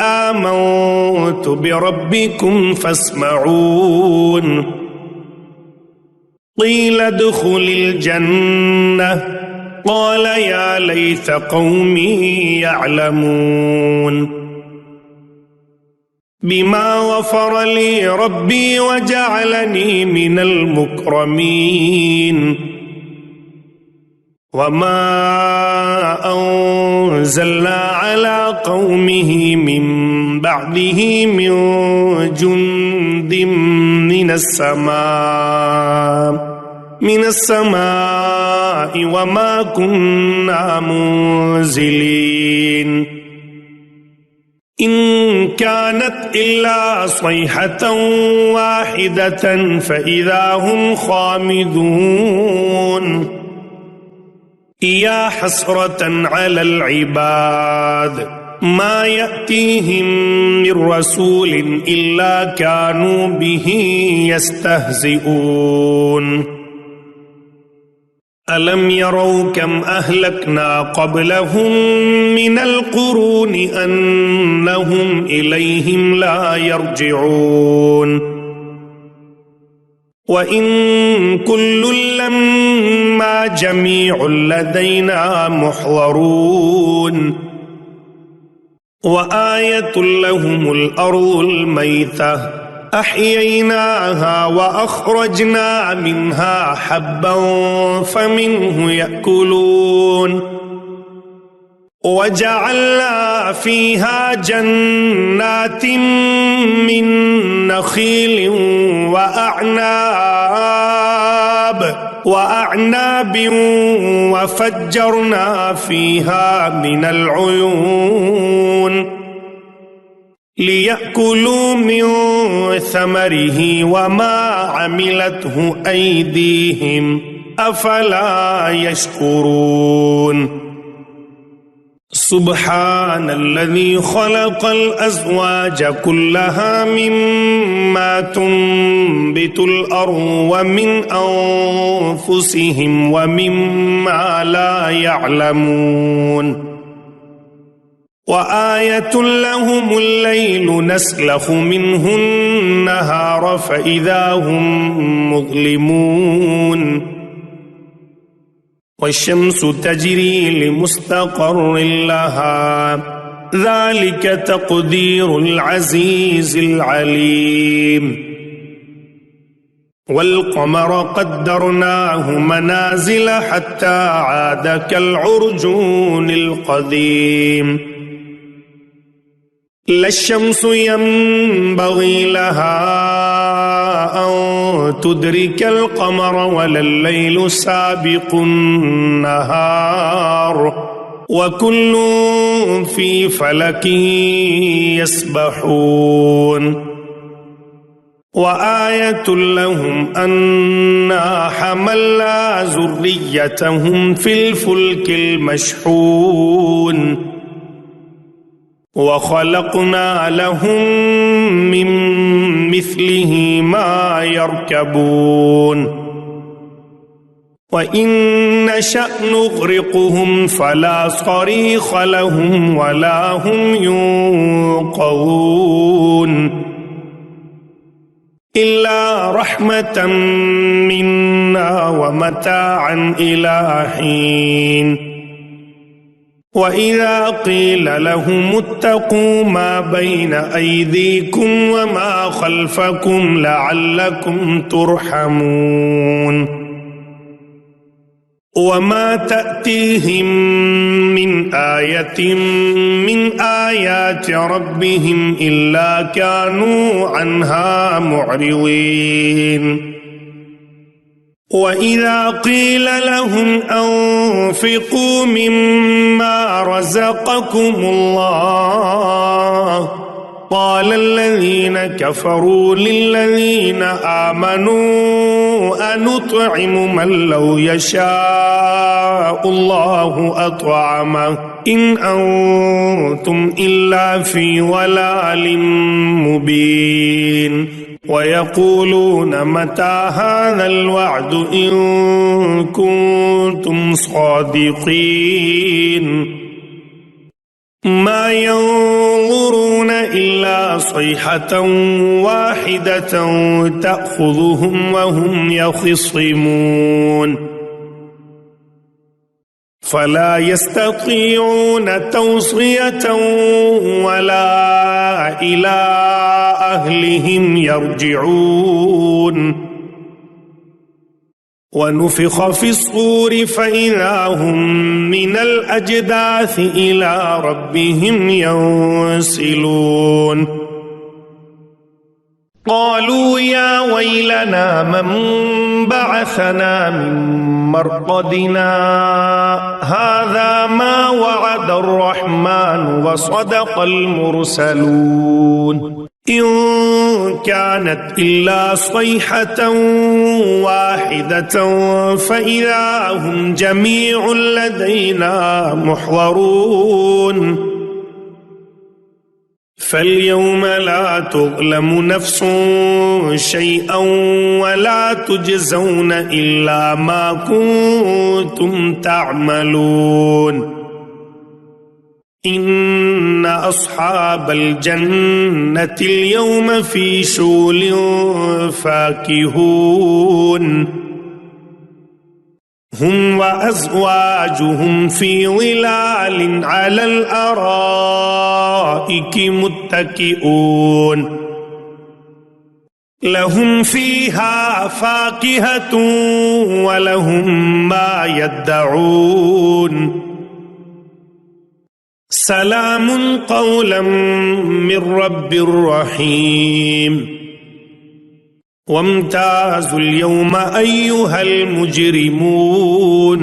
آمنت بربكم فاسمعون قيل ادخل الجنة قال يا ليت قومي يعلمون بما غفر لي ربي وجعلني من المكرمين وما أنزلنا على قومه من بعده من جند من السماء وما كنا منزلين إن كانت إلا صيحة واحدة فإذا هم خامدون يا حسرة على العباد ما يأتيهم من رسول إلا كانوا به يستهزئون ألم يروا كم أهلكنا قبلهم من القرون أنهم إليهم لا يرجعون وإن كل لما جميع لدينا محضرون وآية لهم الأرض الميتة أحييناها وأخرجنا منها حبا فمنه يأكلون وجعلنا فيها جنات من نخيل وأعناب وفجرنا فيها من العيون ليأكلوا من ثمره وما عملته أيديهم أفلا يشكرون سبحان الذي خلق الأزواج كلها مما تنبت الأرض ومن أنفسهم ومما لا يعلمون وآية لهم الليل نسلخ منه النهار فإذا هم مظلمون والشمس تجري لمستقر لها ذلك تقدير العزيز العليم والقمر قدرناه منازل حتى عاد كالعرجون القديم لا الشمس ينبغي لها أن تدرك القمر ولا الليل سابق النهار وكل في فلك يسبحون وآية لهم أنا حملنا ذريتهم في الفلك المشحون وخلقنا لهم من مثله ما يركبون وإن نشأ نغرقهم فلا صريخ لهم ولا هم ينقذون إلا رحمة منا ومتاعا إلى حين وإذا قيل لهم اتقوا ما بين أيديكم وما خلفكم لعلكم ترحمون وما تأتيهم من آية من آيات ربهم إلا كانوا عنها معرضين وإذا قيل لهم أنفقوا مما رزقكم الله قال الذين كفروا للذين آمنوا أنطعم من لو يشاء الله أطعمه إن أنتم إلا في ضلال مبين ويقولون متى هذا الوعد إن كنتم صادقين ما ينظرون إلا صيحة واحدة تأخذهم وهم يخصمون فلا يستطيعون توصية ولا إلى أهلهم يرجعون ونفخ في الصور فإذا هم من الأجداث إلى ربهم ينسلون قالوا يا ويلنا من بعثنا من مرقدنا هذا ما وعد الرحمن وصدق المرسلون إن كانت إلا صيحة واحدة فإذا هم جميع لدينا محضرون فاليوم لا تظلم نفس شيئا ولا تجزون إلا ما كنتم تعملون إن أصحاب الجنة اليوم في شغل فاكهون هم وأزواجهم في ظلال على الأرائك متكئون لهم فيها فاكهة ولهم ما يدعون سلام قولا من رب رحيم وامتازوا اليوم أيها المجرمون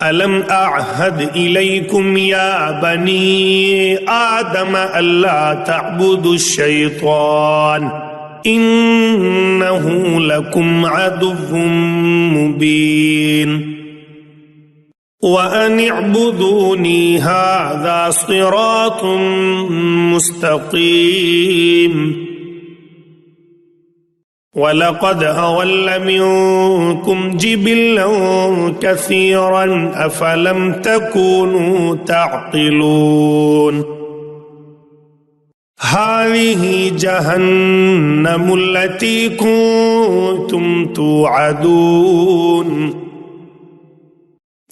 ألم أعهد إليكم يا بني آدم ألا تعبدوا الشيطان إنه لكم عدو مبين وأن اعبدوني هذا صراط مستقيم ولقد أضل منكم جبلا كثيرا أفلم تكونوا تعقلون هذه جهنم التي كنتم توعدون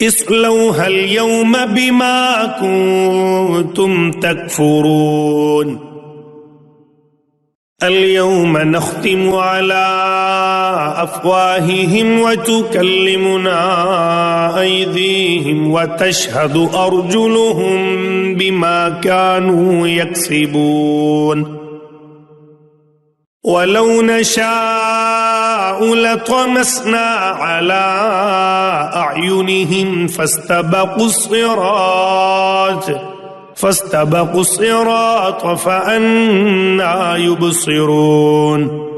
اصلوها اليوم بما كنتم تكفرون اليوم نختم على أفواههم وتكلمنا أيديهم وتشهد أرجلهم بما كانوا يكسبون ولو نشاء لطمسنا على أعينهم فاستبقوا الصراط فأنى يبصرون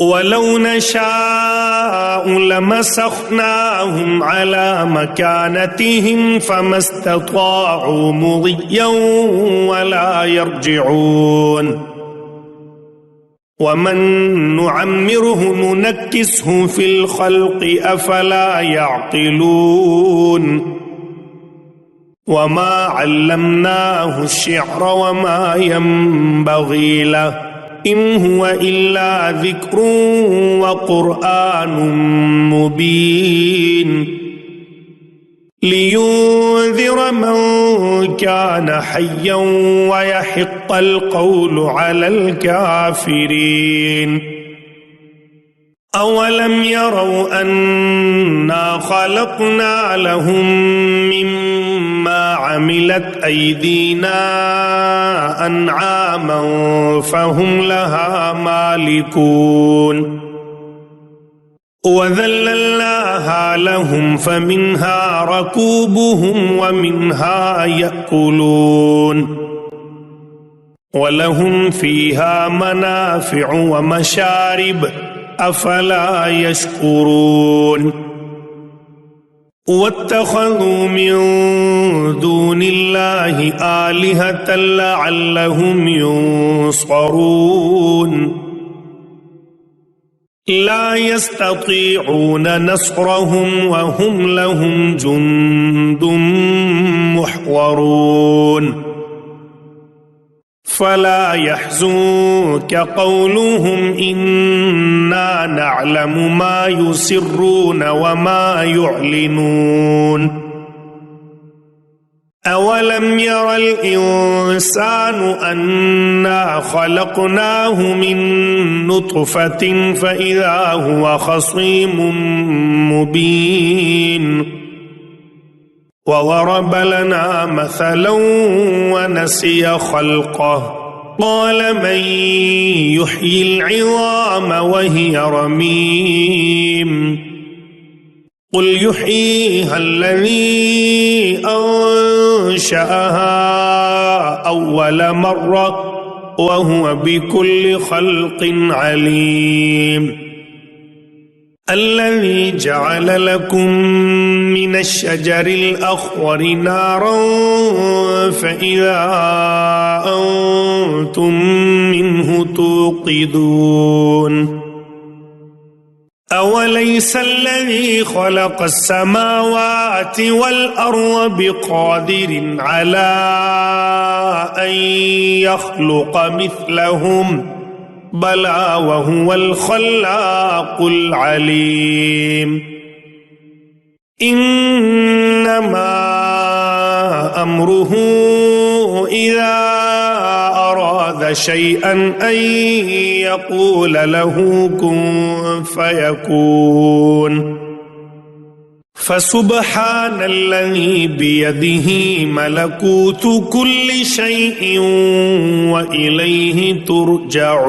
ولو نشاء لمسخناهم على مكانتهم فما استطاعوا مضيا ولا يرجعون ومن نعمره ننكسه في الخلق أفلا يعقلون وما علمناه الشعر وما ينبغي له إن هو إلا ذكر وقرآن مبين لينذر من كان حيا ويحق القول على الكافرين أولم يروا أنا خلقنا لهم مما عملت أيدينا أنعاما فهم لها مالكون وذللناها لهم فمنها ركوبهم ومنها يأكلون ولهم فيها منافع ومشارب أفلا يشكرون واتخذوا من دون الله آلهة لعلهم ينصرون لا يستطيعون نصرهم وهم لهم جند محضرون فلا يحزنك قولهم إنا نعلم ما يسرون وما يعلنون أولم ير الإنسان أنا خلقناه من نطفة فإذا هو خصيم مبين وضرب لنا مثلا ونسي خلقه قال من يحيي العظام وهي رميم قل يحييها الذي أنشأها أول مرة وهو بكل خلق عليم الذي جعل لكم من الشجر الأخضر نارا فإذا أنتم منه توقدون أوليس الذي خلق السماوات والأرض بقادر على أن يخلق مثلهم بلى وهو الخلاق العليم إنما أمره إذا أراد شيئا أن يقول له كن فيكون فسبحان الذي بيده ملكوت كل شيء وإليه ترجعون.